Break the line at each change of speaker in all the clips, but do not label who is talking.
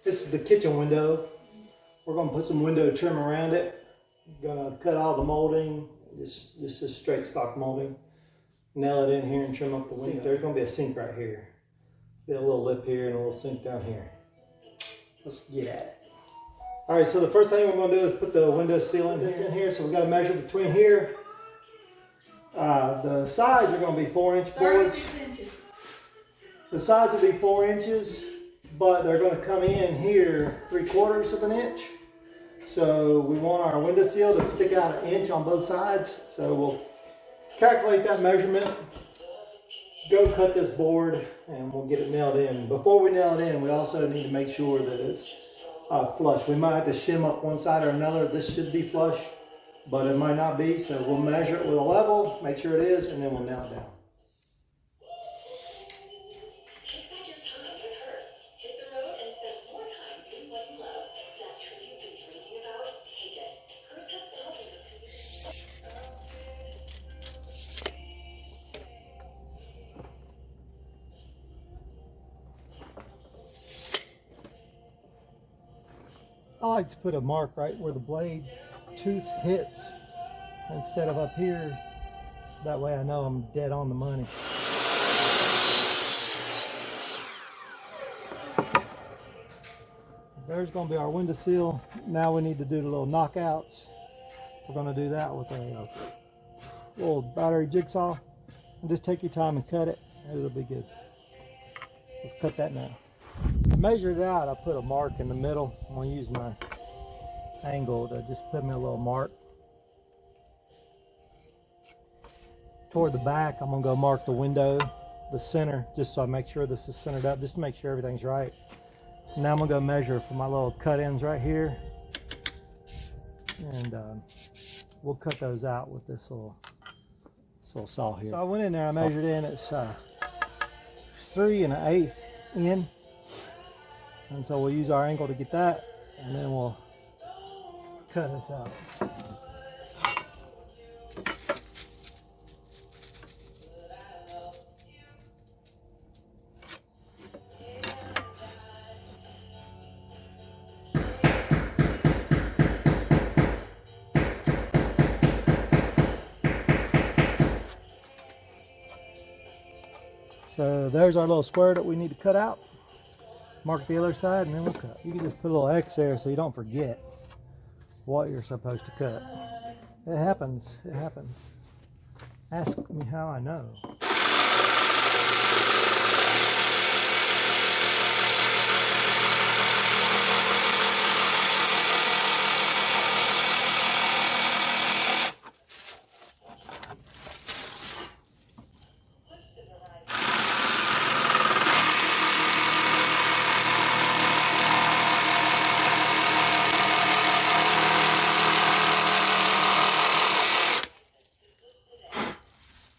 This is the kitchen window. We're gonna put some window trim around it. Gonna cut all the molding, just a straight stock molding. Nail it in here and trim up the window. There's gonna be a sink right here. Be a little lip here and a little sink down here. Let's get at it. All right, so the first thing we're gonna do is put the window seal in here. So we gotta measure between here. The sides are gonna be 4-inch boards.
36 inches.
The sides will be 4 inches, but they're gonna come in here 3/4 of an inch. So we want our window seal to stick out 1 inch on both sides. So we'll calculate that measurement, go cut this board, and we'll get it nailed in. Before we nail it in, we also need to make sure that it's flush. We might have to shim up one side or another. This should be flush, but it might not be. So we'll measure it with a level, make sure it is, and then we'll nail it down. I like to put a mark right where the blade tooth hits instead of up here. That way I know I'm dead on the money. There's going to be our window seal. Now we need to do the little knockouts. We're going to do that with a little battery jigsaw. And just take your time and cut it, and it'll be good. Let's cut that now. I measured it out. I put a mark in the middle. I'm going to use my angle to just put me a little mark. Toward the back, I'm going to go mark the window, the center, just so I make sure this is centered up, just to make sure everything's right. Now I'm going to go measure for my little cut ends right here. And we'll cut those out with this little saw here. So I went in there, I measured in, it's 3 1/8 in. And so we'll use our angle to get that, and then we'll cut this out. So there's our little square that we need to cut out. Mark the other side and then we'll cut. You can just put a little X there so you don't forget what you're supposed to cut. It happens, it happens. Ask me how I know.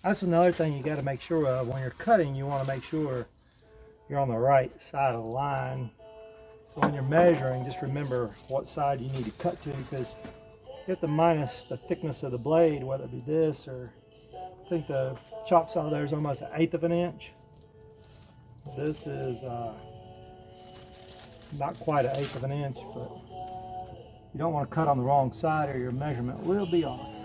That's another thing you got to make sure of when you're cutting. You want to make sure you're on the right side of the line. So when you're measuring, just remember what side you need to cut to, because you have to minus the thickness of the blade, whether it be this or I think the chop saw there is almost 1/8 of an inch. This is not quite 1/8 of an inch, but you don't want to cut on the wrong side or your measurement will be off.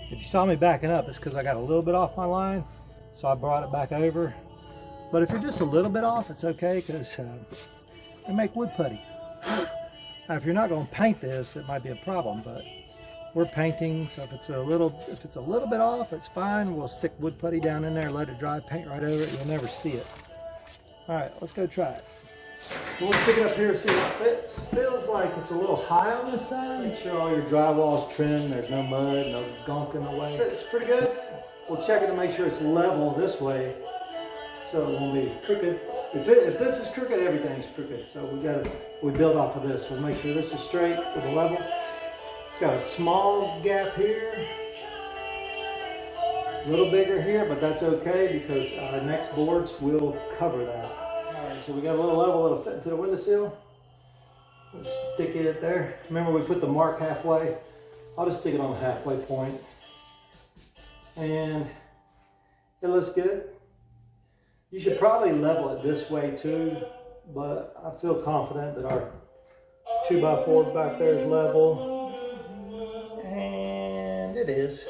If you saw me backing up, it's because I got a little bit off my line, so I brought it back over. But if you're just a little bit off, it's okay, because they make wood putty. Now, if you're not going to paint this, it might be a problem, but we're painting, so if it's a little bit off, it's fine. We'll stick wood putty down in there, let it dry, paint right over it. You'll never see it. All right, let's go try it. So we'll stick it up here and see how it fits. Feels like it's a little high on this side. Make sure all your drywall's trimmed. There's no mud, no gunk in the way. It's pretty good. We'll check it to make sure it's level this way. so it won't be crooked. If this is crooked, everything's crooked. So we build off of this. We'll make sure this is straight with a level. It's got a small gap here, a little bigger here, but that's okay because our next boards will cover that. All right, so we got a little level that'll fit into the windowsill. We'll stick it there. Remember, we put the mark halfway. I'll just stick it on the halfway point. And it looks good. You should probably level it this way too, but I feel confident that our 2x4 back there is level. And it is.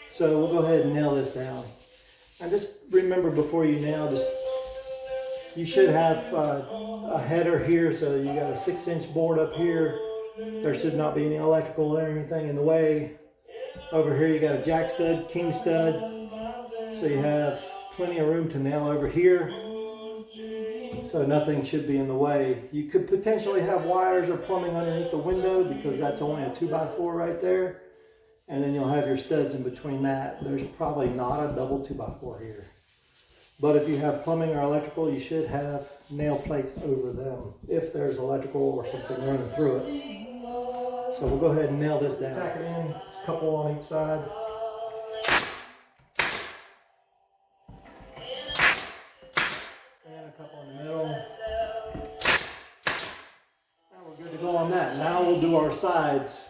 So we'll go ahead and nail this down. And just remember, before you nail, you should have a header here. So you got a 6-inch board up here. There should not be any electrical or anything in the way. Over here you got a jack stud, king stud. So you have plenty of room to nail over here. So nothing should be in the way. You could potentially have wires or plumbing underneath the window because that's only a 2x4 right there. And then you'll have your studs in between that. There's probably not a double 2x4 here. But if you have plumbing or electrical, you should have nail plates over them if there's electrical or something running through it. So we'll go ahead and nail this down. Stack it in, it's a couple on each side. And a couple in the middle. Now we're good to go on that. Now we'll do our sides.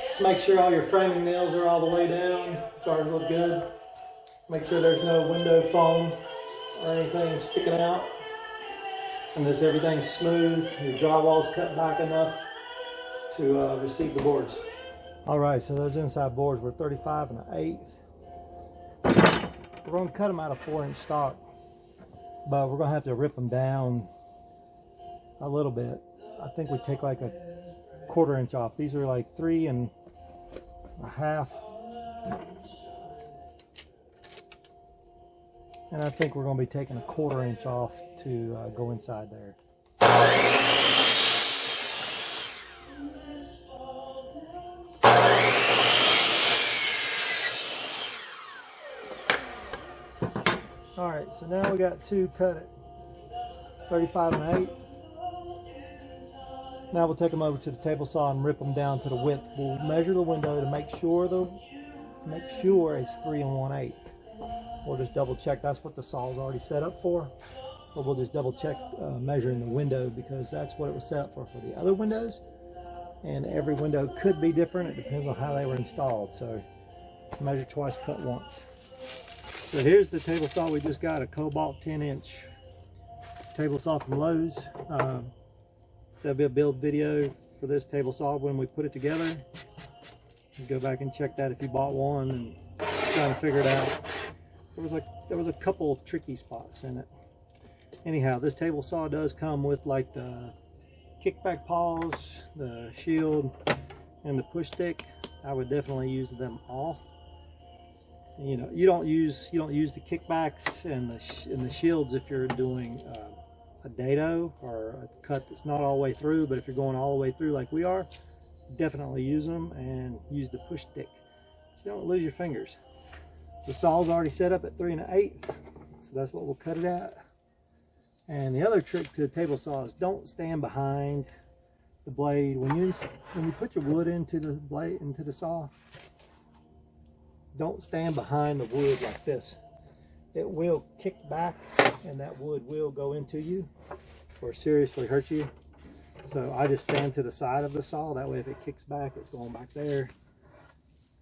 Just make sure all your framing nails are all the way down. Ours look good. Make sure there's no window foam or anything sticking out. And this everything's smooth. Your drywall's cut back enough to receive the boards. All right, so those inside boards were 35 1/8. We're going to cut them out of 4-inch stock, but we're going to have to rip them down a little bit. I think we take like a 1/4 inch off. These are like 3 1/2. And I think we're going to be taking a 1/4 inch off to go inside there. All right, so now we got two cut at 35 1/8. Now we'll take them over to the table saw and rip them down to the width. We'll measure the window to make sure it's 3 1/8. We'll just double check. That's what the saw is already set up for. But we'll just double check measuring the window because that's what it was set up for the other windows. And every window could be different. It depends on how they were installed. So measure twice, cut once. So here's the table saw we just got, a Cobalt 10-inch table saw from Lowe's. There'll be a build video for this table saw when we put it together. You go back and check that if you bought one and trying to figure it out. There was a couple tricky spots in it. Anyhow, this table saw does come with like the kickback paws, the shield, and the push stick. I would definitely use them all. You know, you don't use the kickbacks and the shields if you're doing a dado or a cut that's not all the way through. But if you're going all the way through like we are, definitely use them, and use the push stick so you don't lose your fingers. The saw's already set up at 3 1/8, so that's what we'll cut it at. And the other trick to a table saw is don't stand behind the blade when you put your wood into the blade, into the saw. Don't stand behind the wood like this. It will kick back and that wood will go into you or seriously hurt you. So I just stand to the side of the saw. That way if it kicks back, it's going back there.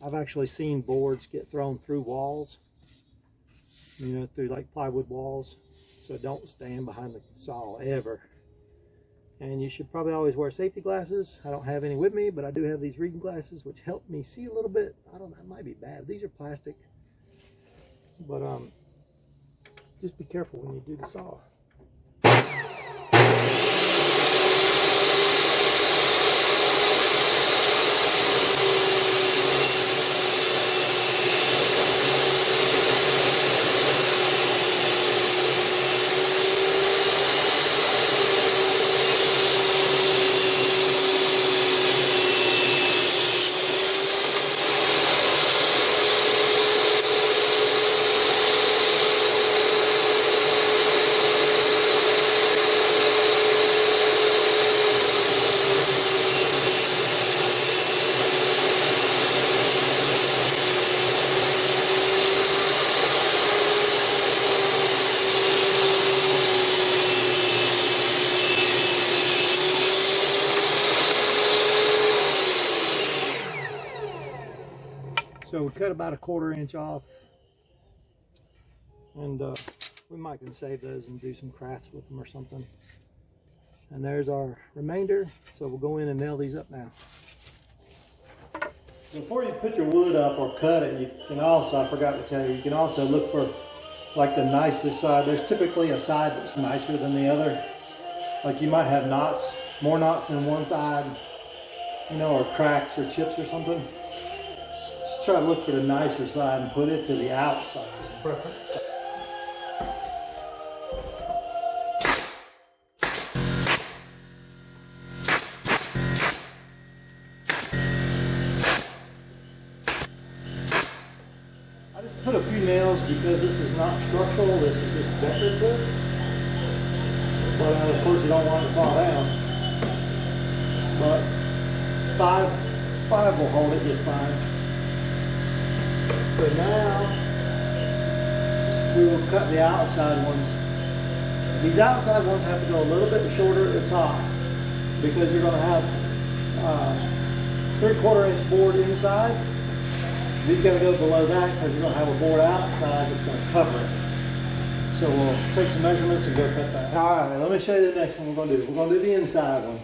I've actually seen boards get thrown through walls, you know, through like plywood walls. So don't stand behind the saw ever. And you should probably always wear safety glasses. I don't have any with me, but I do have these reading glasses which help me see a little bit. I don't know, it might be bad. These are plastic. But just be careful when you do the saw. So we cut about a 1/4 inch off, and we might can save those and do some crafts with them or something. And there's our remainder. So we'll go in and nail these up now. Before you put your wood up or cut it, you can also, I forgot to tell you, you can also look for like the nicest side. There's typically a side that's nicer than the other. Like you might have knots, more knots in one side, you know, or cracks or chips or something. Just try to look for the nicer side and put it to the outside. Preference. Put a few nails because this is not structural, this is just decorative. But of course you don't want it to fall down. But five will hold it just fine. So now we will cut the outside ones. These outside ones have to go a little bit shorter at the top because you're going to have 3/4 inch board inside. These got to go below that because you're going to have a board outside that's going to cover it. So we'll take some measurements and go cut that. All right, let me show you the next one we're going to do. We're going to do the inside one.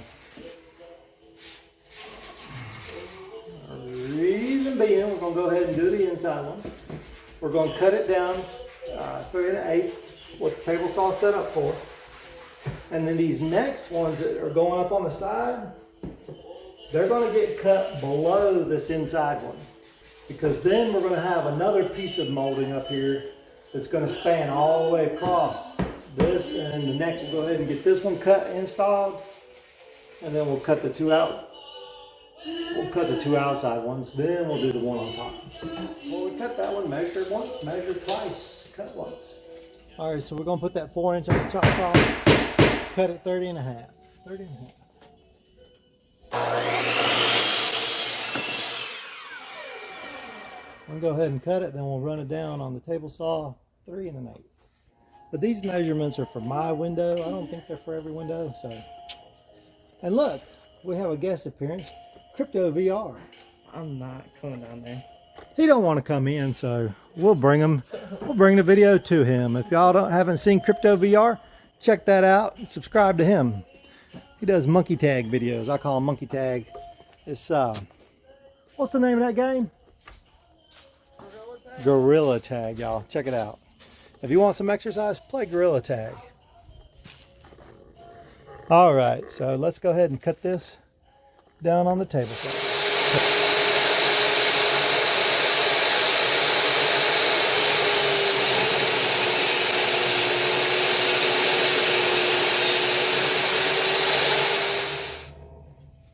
The reason being, we're going to go ahead and do the inside one. We're going to cut it down 3 1/8, what the table saw set up for. And then these next ones that are going up on the side, they're going to get cut below this inside one. Because then we're going to have another piece of molding up here that's going to span all the way across this, and the next we'll go ahead and get this one cut installed, and then we'll cut the two out. We'll cut the two outside ones, then we'll do the one on top. Well, we cut that one, measure once, measure twice, cut once. All right, so we're going to put that 4 inch on the chop saw, cut it 30 1/2. 30 1/2. We'll go ahead and cut it, then we'll run it down on the table saw 3 1/8. But these measurements are for my window. I don't think they're for every window. So, and look, we have a guest appearance, Crypto VR.
I'm not coming down there.
He don't want to come in, so we'll bring him. We'll bring the video to him. If y'all haven't seen Crypto VR, check that out and subscribe to him. He does monkey tag videos. I call him monkey tag. It's what's the name of that game? Gorilla Tag, y'all. Check it out. If you want some exercise, play Gorilla Tag. All right, so let's go ahead and cut this down on the table.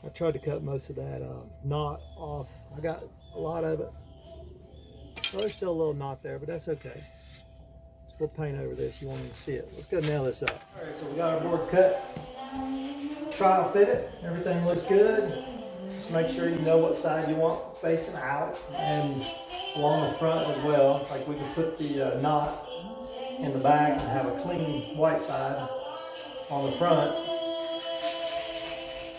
I tried to cut most of that knot off. I got a lot of it. Well, there's still a little knot there, but that's okay. So we'll paint over this if you want me to see it. Let's go nail this up. All right, so we got our board cut. Trial fit it. Everything looks good. Just make sure you know what side you want facing out and along the front as well. Like we can put the knot in the back and have a clean white side on the front.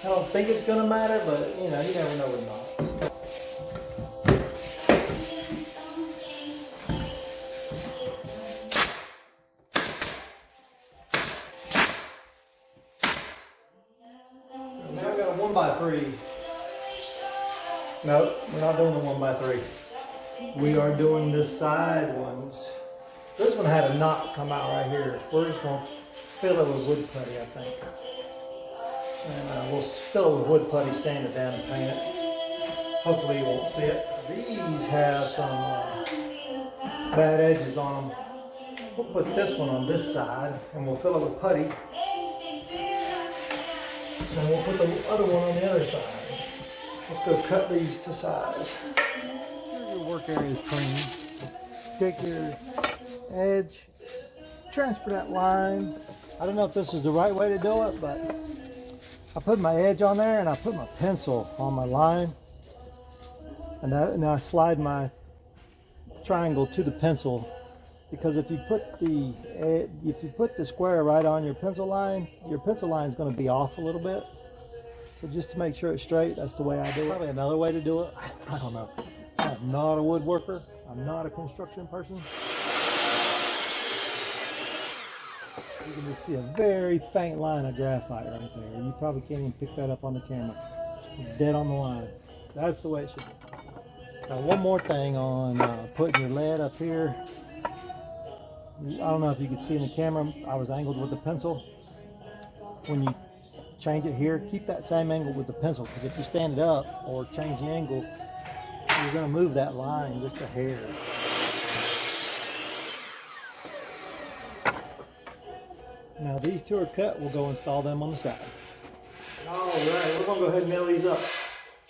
I don't think it's going to matter, but you know, you never know with knots. By 3. Nope, we're not doing the 1x3. We are doing the side ones. This one had a knot come out right here. We're just going to fill it with wood putty, I think. And we'll fill it with wood putty, sand it down, and paint it. Hopefully you won't see it. These have some bad edges on them. We'll put this one on this side, and we'll fill it with putty. And we'll put the other one on the other side. Let's go cut these to size. Your work area is clean. Take your edge, transfer that line. I don't know if this is the right way to do it, but I put my edge on there and I put my pencil on my line. And I slide my triangle to the pencil. Because if you put the square right on your pencil line is going to be off a little bit. So just to make sure it's straight, that's the way I do it. Probably another way to do it. I don't know. I'm not a woodworker. I'm not a construction person. You can just see a very faint line of graphite right there. You probably can't even pick that up on the camera. It's dead on the line. That's the way it should be. Now one more thing on putting your lead up here. I don't know if you can see in the camera, I was angled with the pencil. When you change it here, keep that same angle with the pencil, because if you stand it up or change the angle, you're going to move that line just a hair. Now these two are cut, we'll go install them on the side. Alright, we're going to go ahead and nail these up.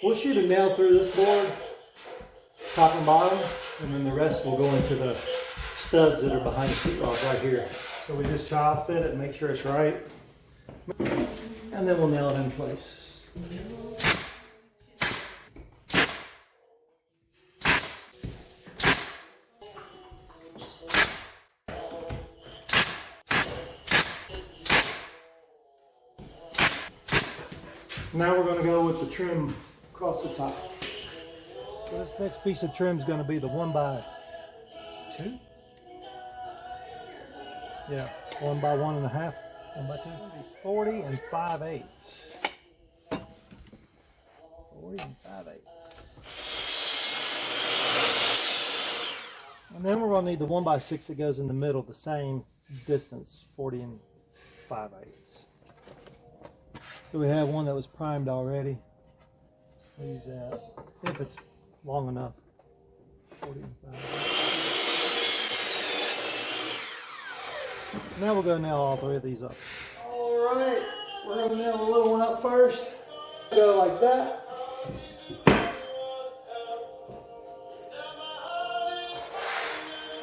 We'll shoot a nail through this board, top and bottom, and then the rest will go into the studs that are behind the sheetrock right here. So we just child fit it and make sure it's right. And then we'll nail it in place. Now we're going to go with the trim across the top. So this next piece of trim is going to be the 1x2. Yeah, 1 by 1.5, 1 by 2. 40 and 5/8. 40 and 5/8. And then we're going to need the 1x6 that goes in the middle, the same distance, 40 and 5/8. So we have one that was primed already. We'll use that if it's long enough. 40 and 5/8. Now we'll go nail all three of these up. Alright, we're going to nail the little one up first. Go like that.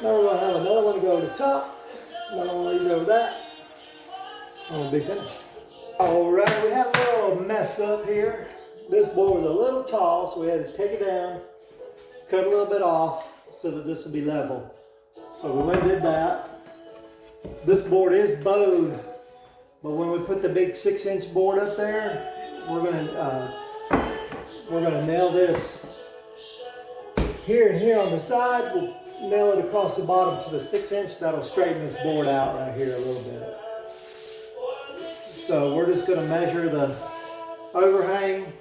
Now we're going to have another one to go over the top. Another one of these over that. And we'll be finished. Alright, we have a little mess up here. This board was a little tall, so we had to take it down, cut a little bit off so that this will be level. So we went and did that. This board is bowed, but when we put the big 6-inch board up there, we're gonna nail this here and here on the side. We'll nail it across the bottom to the 6-inch. That'll straighten this board out right here a little bit. So we're just gonna measure the overhang,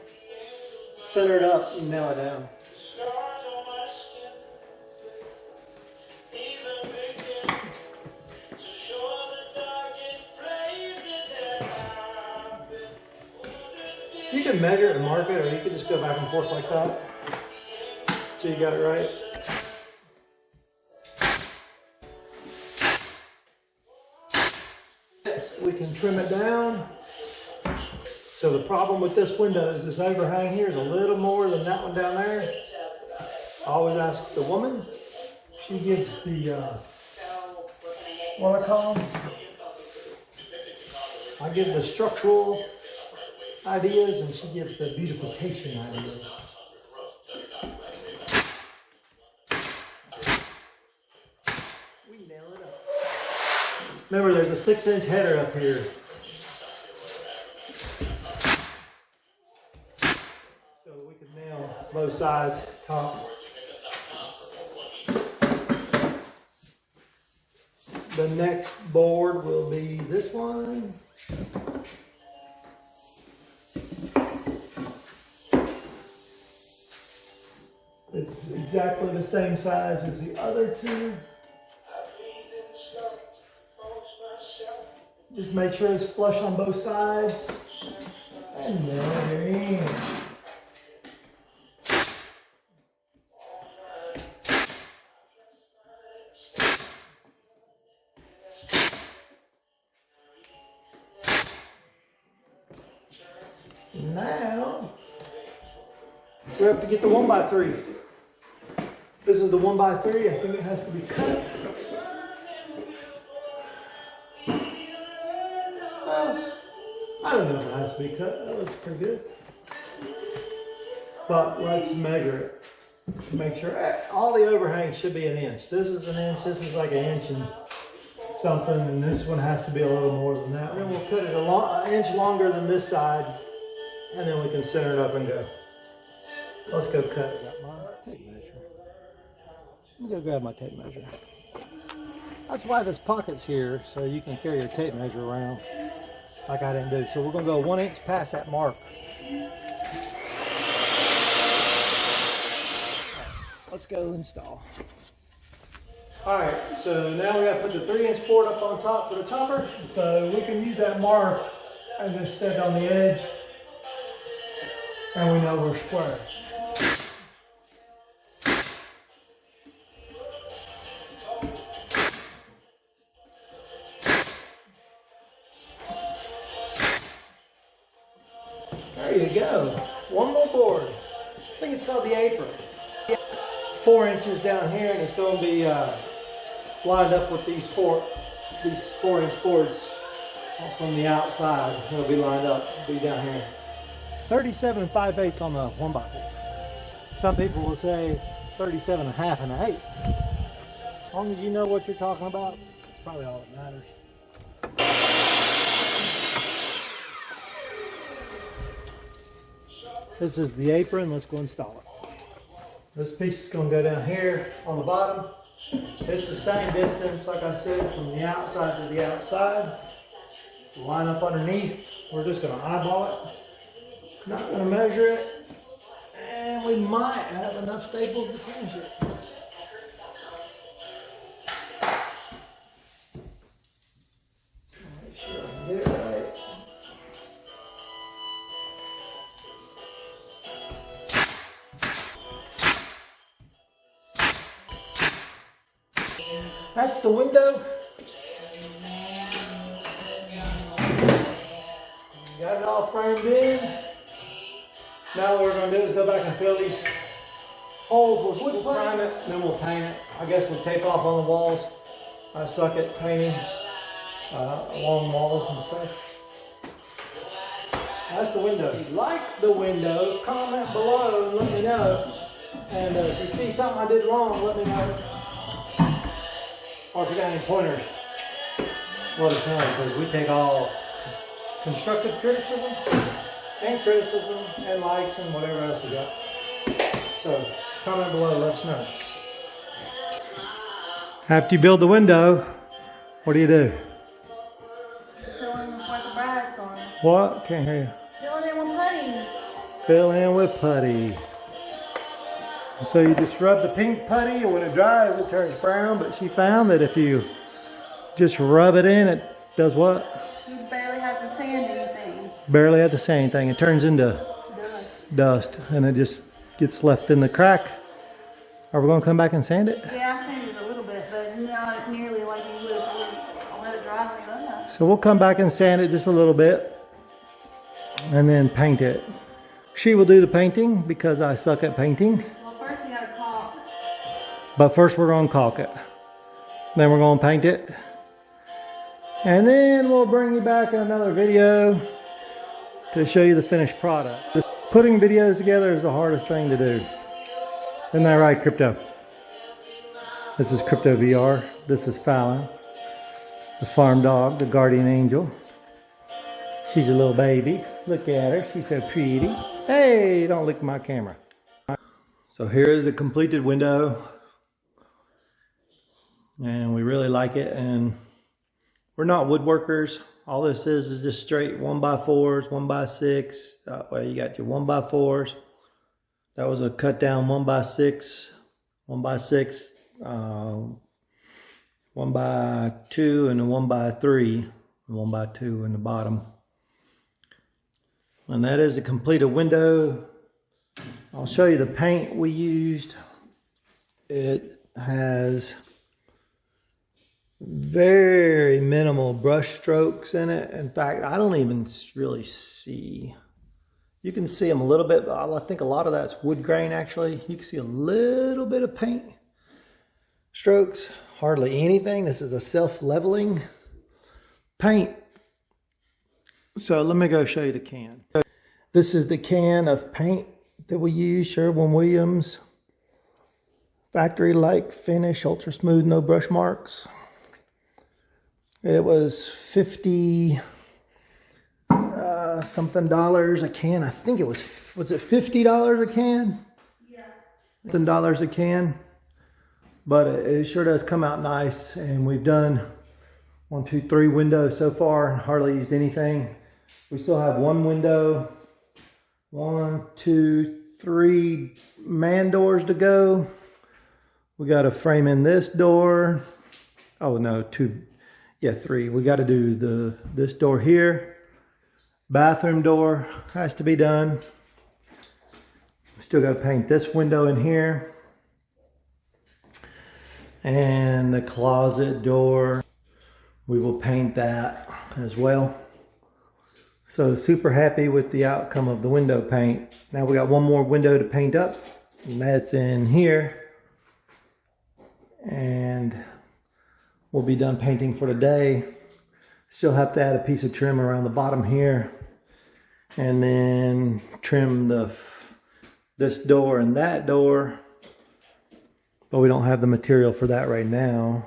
center it up, and nail it down. You can measure it and mark it, or you can just go back and forth like that. So you got it right. We can trim it down. So the problem with this window is this overhang here is a little more than that one down there. I always ask the woman. She gives the, what I call them? I give the structural ideas, and she gives the beautification ideas. We nail it up. Remember, there's a 6-inch header up here. So we can nail both sides, top. The next board will be this one. It's exactly the same size as the other two. Just make sure it's flush on both sides. And then you're in. Now, we have to get the 1x3. This is the 1x3. I think it has to be cut. I don't know if it has to be cut. That looks pretty good. But let's measure it to make sure. All the overhangs should be 1 inch. This is 1 inch. This is like 1 inch and something. And this one has to be a little more than that. And then we'll cut it 1 inch longer than this side. And then we can center it up and go. Let's go cut it. Take a measure. Let me go grab my tape measure. That's why this pocket's here, so you can carry your tape measure around like I didn't do. So we're gonna go 1 inch past that mark. Let's go install. All right, so now we gotta put the 3-inch board up on top for the topper. So we can use that mark and just set it on the edge, and we know we're square. There you go. One more board. I think it's called the apron. 4 inches down here, and it's going to be lined up with these 4-inch boards from the outside. It'll be lined up, be down here. 37 5/8 on the 1x4. Some people will say 37 1/2 and 1/8. As long as you know what you're talking about, it's probably all that matters. This is the apron. Let's go install it. This piece is going to go down here on the bottom. It's the same distance, like I said, from the outside to the outside. Line up underneath. We're just going to eyeball it. Not going to measure it. And we might have enough staples to finish it. Make sure I can get it right. That's the window. Got it all framed in. Now what we're going to do is go back and fill these holes with wood, prime it, and then we'll paint it. I guess we'll tape off on the walls. I suck at painting along walls and stuff. That's the window. If you like the window, comment below and let me know. And if you see something I did wrong, let me know. Or if you got any pointers, let us know, because we take all constructive criticism and likes and whatever else you got. So comment below, let us know. After you build the window, what do you do?
Fill in with the brags on.
What? Can't hear you.
Fill it in with putty.
Fill in with putty. So you just rub the pink putty, and when it dries, it turns brown. But she found that if you just rub it in, it does what?
You barely have to sand anything.
Barely have to say anything. It turns into dust, and it just gets left in the crack. Are we going to come back and sand it?
Yeah, I sanded it a little bit, but not nearly like you would if I just let it dry like that.
So we'll come back and sand it just a little bit, and then paint it. She will do the painting because I suck at painting.
Well, first we got to caulk.
But first we're going to caulk it. Then we're going to paint it. And then we'll bring you back in another video to show you the finished product. Just putting videos together is the hardest thing to do. Isn't that right, Crypto? This is Crypto VR. This is Fallon, the farm dog, the guardian angel. She's a little baby. Look at her. She's so pretty. Hey, don't lick my camera. So here is a completed window. And we really like it. And we're not woodworkers. All this is just straight 1x4s, 1x6. That way you got your 1x4s. That was a cut down 1x6, 1x6, 1x2, and a 1x3, 1x2 in the bottom. And that is a completed window. I'll show you the paint we used. It has very minimal brush strokes in it. In fact, I don't even really see. You can see them a little bit, but I think a lot of that's wood grain actually. You can see a little bit of paint strokes, hardly anything. This is a self-leveling paint. So let me go show you the can. This is the can of paint that we use, Sherwin-Williams. Factory-like finish, ultra smooth, no brush marks. It was 50 something dollars a can. I think it was it $50 a can? Yeah. $10 a can. but it sure does come out nice. And we've done 1, 2, 3 windows so far, hardly used anything. We still have one window, 1, 2, 3 man doors to go. We got to frame in this door. Oh no, 2, yeah, 3. We got to do this door here. Bathroom door has to be done. Still got to paint this window in here. And the closet door, we will paint that as well. So super happy with the outcome of the window paint. Now we got one more window to paint up, and that's in here. And we'll be done painting for today. Still have to add a piece of trim around the bottom here. And then trim this door and that door. But we don't have the material for that right now.